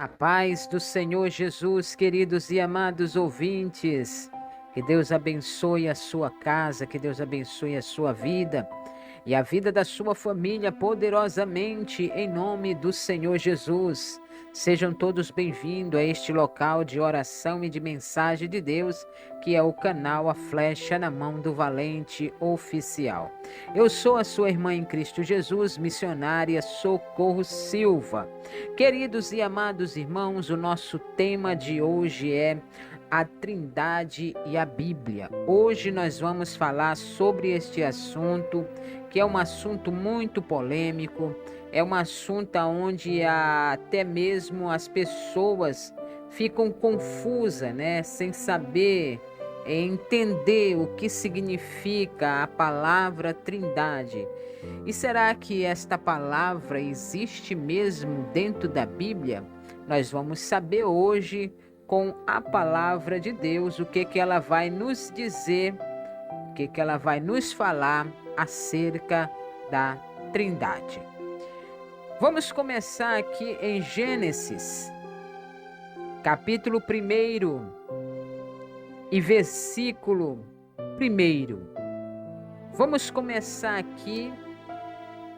A paz do Senhor Jesus, queridos e amados ouvintes. Que Deus abençoe a sua casa, que Deus abençoe a sua vida e a vida da sua família poderosamente, em nome do Senhor Jesus. Sejam todos bem-vindos a este local de oração e de mensagem de Deus, que é o canal A Flecha na Mão do Valente Oficial. Eu sou a sua irmã em Cristo Jesus, missionária Socorro Silva. Queridos e amados irmãos, o nosso tema de hoje é a Trindade e a Bíblia. Hoje nós vamos falar sobre este assunto, que é um assunto muito polêmico, é um assunto onde até mesmo as pessoas ficam confusas, né? Sem saber entender o que significa a palavra Trindade. E será que esta palavra existe mesmo dentro da Bíblia? Nós vamos saber hoje com a palavra de Deus o que ela vai nos dizer, o que ela vai nos falar acerca da Trindade. Vamos começar aqui em Gênesis, capítulo 1 e versículo 1. Vamos começar aqui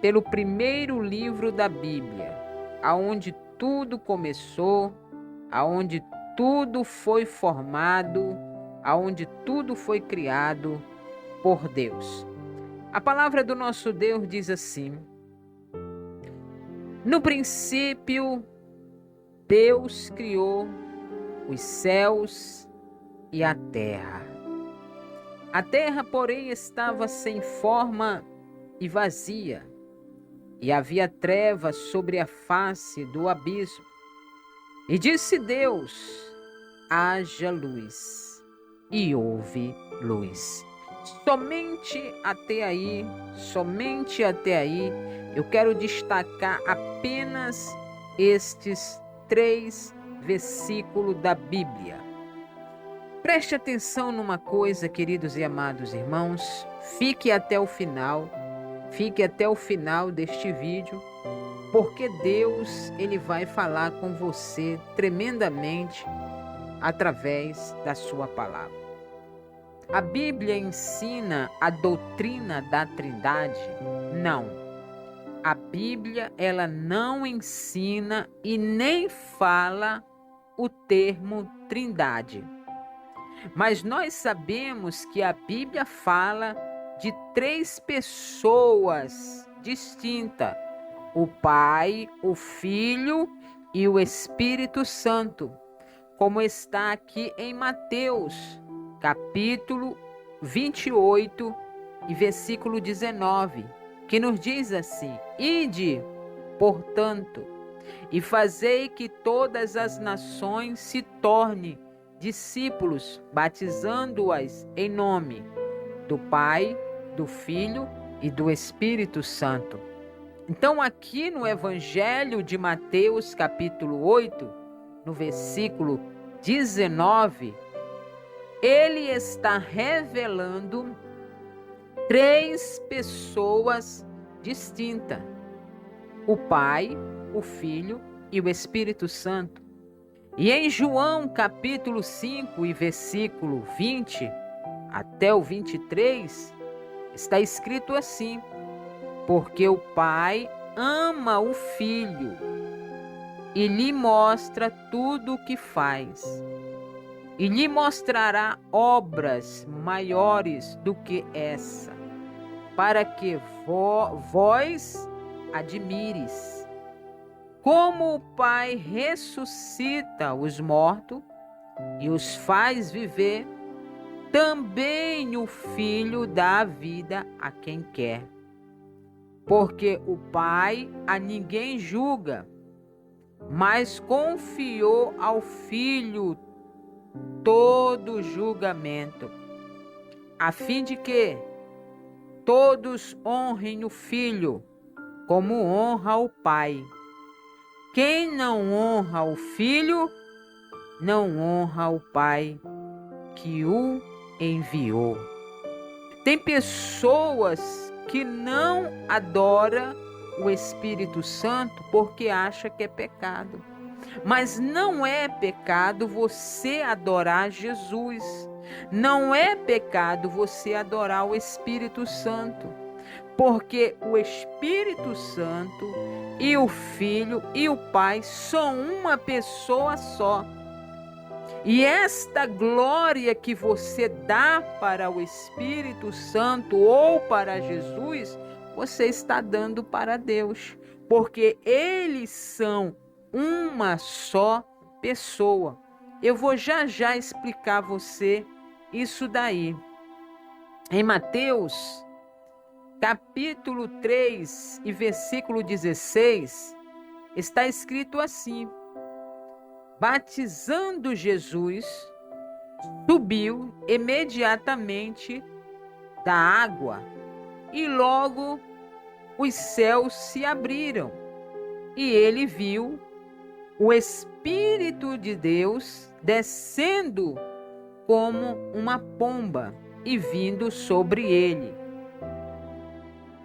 pelo primeiro livro da Bíblia, aonde tudo começou, aonde tudo foi formado, aonde tudo foi criado por Deus. A palavra do nosso Deus diz assim: no princípio, Deus criou os céus e a terra. A terra, porém, estava sem forma e vazia, e havia trevas sobre a face do abismo. E disse Deus: haja luz, e houve luz. Somente até aí, eu quero destacar apenas estes 3 versículos da Bíblia. Preste atenção numa coisa, queridos e amados irmãos, fique até o final deste vídeo, porque Deus, ele vai falar com você tremendamente através da sua palavra. A Bíblia ensina a doutrina da Trindade? Não. A Bíblia, ela não ensina e nem fala o termo Trindade. Mas nós sabemos que a Bíblia fala de 3 pessoas distintas: o Pai, o Filho e o Espírito Santo, como está aqui em Mateus, capítulo 28 e versículo 19, que nos diz assim: ide, portanto, e fazei que todas as nações se tornem discípulos, batizando-as em nome do Pai, do Filho e do Espírito Santo. Então, aqui no Evangelho de Mateus, capítulo 8, no versículo 19, ele está revelando 3 pessoas distintas: o Pai, o Filho e o Espírito Santo. E em João capítulo 5 e versículo 20 até o 23, está escrito assim: porque o Pai ama o Filho e lhe mostra tudo o que faz, e lhe mostrará obras maiores do que essa, para que vós admires. Como o Pai ressuscita os mortos e os faz viver, também o Filho dá vida a quem quer. Porque o Pai a ninguém julga, mas confiou ao Filho todo julgamento, a fim de que todos honrem o Filho como honra o Pai. Quem não honra o Filho, não honra o Pai que o enviou. Tem pessoas que não adoram o Espírito Santo porque acham que é pecado. Mas não é pecado você adorar Jesus. Não é pecado você adorar o Espírito Santo. Porque o Espírito Santo e o Filho e o Pai são uma pessoa só. E esta glória que você dá para o Espírito Santo ou para Jesus, você está dando para Deus, porque eles são uma só pessoa. Eu vou já já explicar a você isso daí. Em Mateus, capítulo 3 e versículo 16, está escrito assim: batizando Jesus, subiu imediatamente da água, e logo os céus se abriram, e ele viu o Espírito de Deus descendo como uma pomba e vindo sobre ele.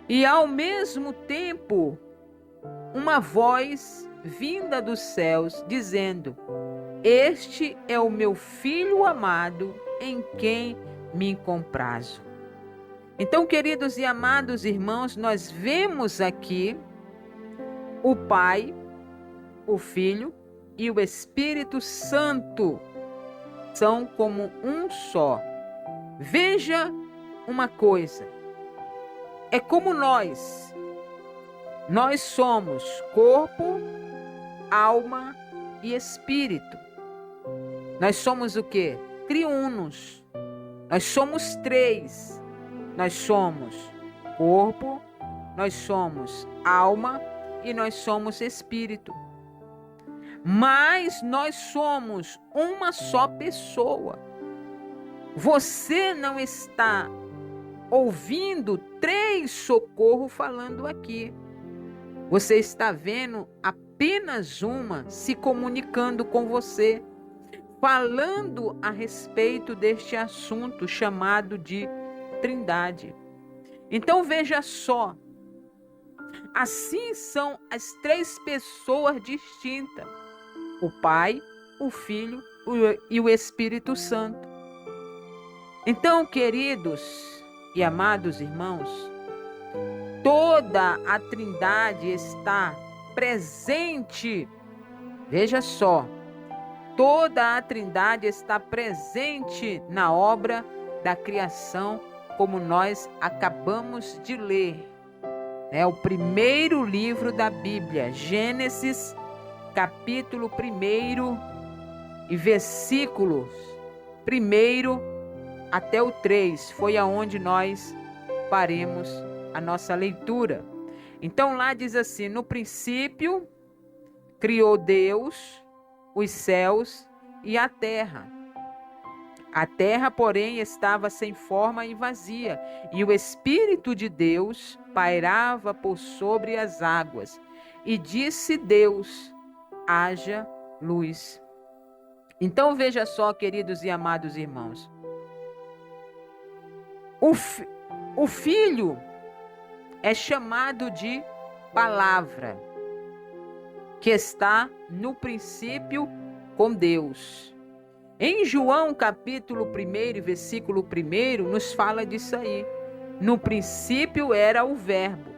E ao mesmo tempo, uma voz vinda dos céus, dizendo: este é o meu Filho amado, em quem me comprazo. Então, queridos e amados irmãos, nós vemos aqui o Pai, o Filho e o Espírito Santo são como um só. Veja uma coisa, é como nós somos corpo, alma e espírito. Nós somos o quê? Triunos. Nós somos três. Nós somos corpo, nós somos alma e nós somos espírito. Mas nós somos uma só pessoa. Você não está ouvindo três socorros falando aqui. Você está vendo apenas uma se comunicando com você, falando a respeito deste assunto chamado de Trindade. Então veja só, assim são as três pessoas distintas: o Pai, o Filho e o Espírito Santo. Então, queridos e amados irmãos, toda a Trindade está presente. Veja só, toda a Trindade está presente na obra da criação, como nós acabamos de ler. É o primeiro livro da Bíblia, Gênesis, capítulo 1 e versículos 1 até o 3. Foi aonde nós paremos a nossa leitura. Então lá diz assim: no princípio criou Deus os céus e a terra. A terra, porém, estava sem forma e vazia, e o Espírito de Deus pairava por sobre as águas. E disse Deus: haja luz. Então veja só, queridos e amados irmãos, o Filho é chamado de palavra, que está no princípio com Deus. Em João capítulo 1, versículo 1, nos fala disso aí. No princípio era o Verbo,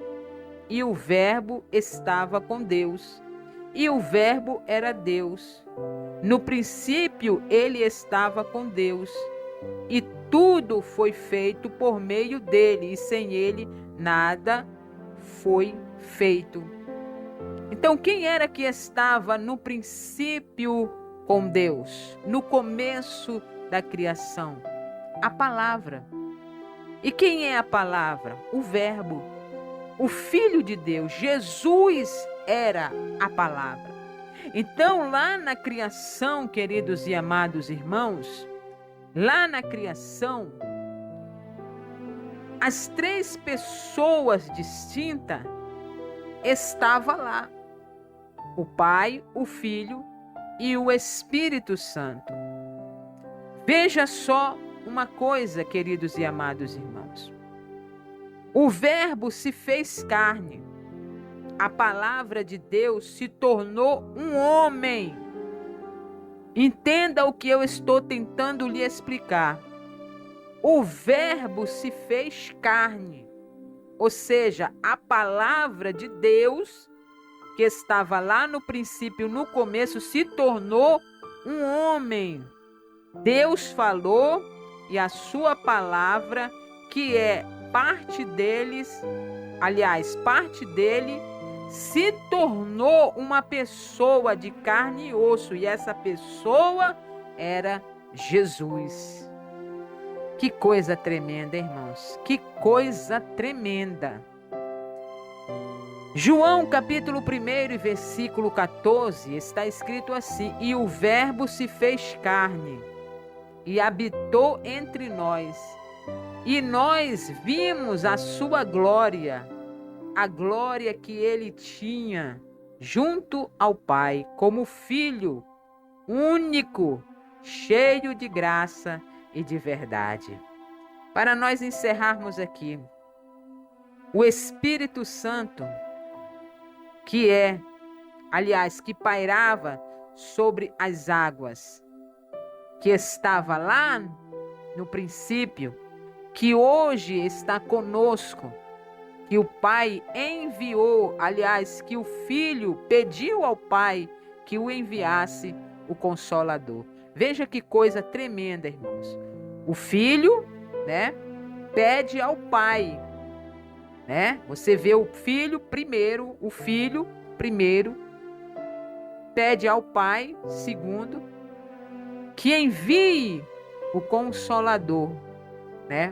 e o Verbo estava com Deus, e o Verbo era Deus. No princípio ele estava com Deus, e tudo foi feito por meio dele, e sem ele nada foi feito. Então, quem era que estava no princípio com Deus, no começo da criação? A palavra. E quem é a palavra? O Verbo, o Filho de Deus. Jesus era a palavra. Então, lá na criação, queridos e amados irmãos, lá na criação, as três pessoas distintas estavam lá: o Pai, o Filho e o Espírito Santo. Veja só uma coisa, queridos e amados irmãos. O Verbo se fez carne a palavra de Deus se tornou um homem. Entenda o que eu estou tentando lhe explicar. O Verbo se fez carne, ou seja, a palavra de Deus, que estava lá no princípio, no começo, se tornou um homem. Deus falou e a sua palavra, que é parte deles, aliás, parte dele, se tornou uma pessoa de carne e osso, e essa pessoa era Jesus. Que coisa tremenda, irmãos, que coisa tremenda. João capítulo 1 versículo 14 está escrito assim: e o Verbo se fez carne e habitou entre nós, e nós vimos a sua glória, a glória que ele tinha junto ao Pai, como filho único, cheio de graça e de verdade. Para nós encerrarmos aqui, o Espírito Santo, que pairava sobre as águas, que estava lá no princípio, que hoje está conosco, que o Pai enviou, que o Filho pediu ao Pai que o enviasse o Consolador. Veja que coisa tremenda, irmãos. O Filho, pede ao Pai, Você vê o Filho primeiro, pede ao Pai, segundo, que envie o Consolador,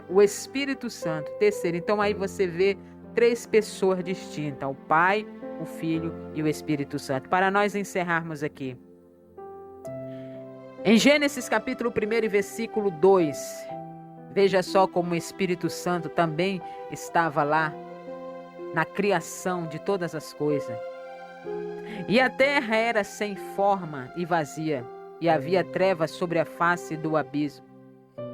o Espírito Santo, terceiro. Então aí você vê 3 pessoas distintas, o Pai, o Filho e o Espírito Santo. Para nós encerrarmos aqui, em Gênesis capítulo 1 versículo 2, veja só como o Espírito Santo também estava lá na criação de todas as coisas. E a terra era sem forma e vazia, e havia trevas sobre a face do abismo,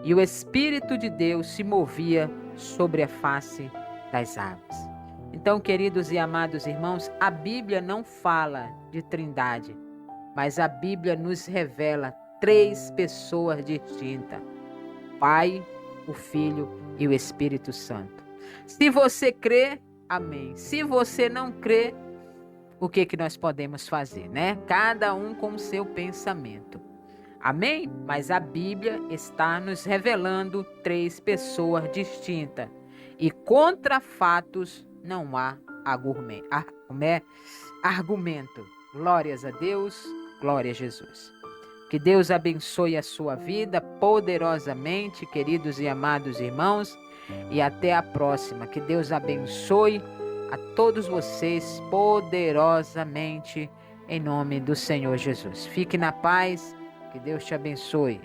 e o Espírito de Deus se movia sobre a face das águas. Então, queridos e amados irmãos, a Bíblia não fala de trindade, mas a Bíblia nos revela 3 pessoas distintas: o Pai, o Filho e o Espírito Santo. Se você crê, amém. Se você não crê, o que nós podemos fazer, Cada um com o seu pensamento. Amém? Mas a Bíblia está nos revelando 3 pessoas distintas. E contra fatos não há argumento. Glórias a Deus, glória a Jesus. Que Deus abençoe a sua vida poderosamente, queridos e amados irmãos. E até a próxima. Que Deus abençoe a todos vocês poderosamente, em nome do Senhor Jesus. Fique na paz. Que Deus te abençoe.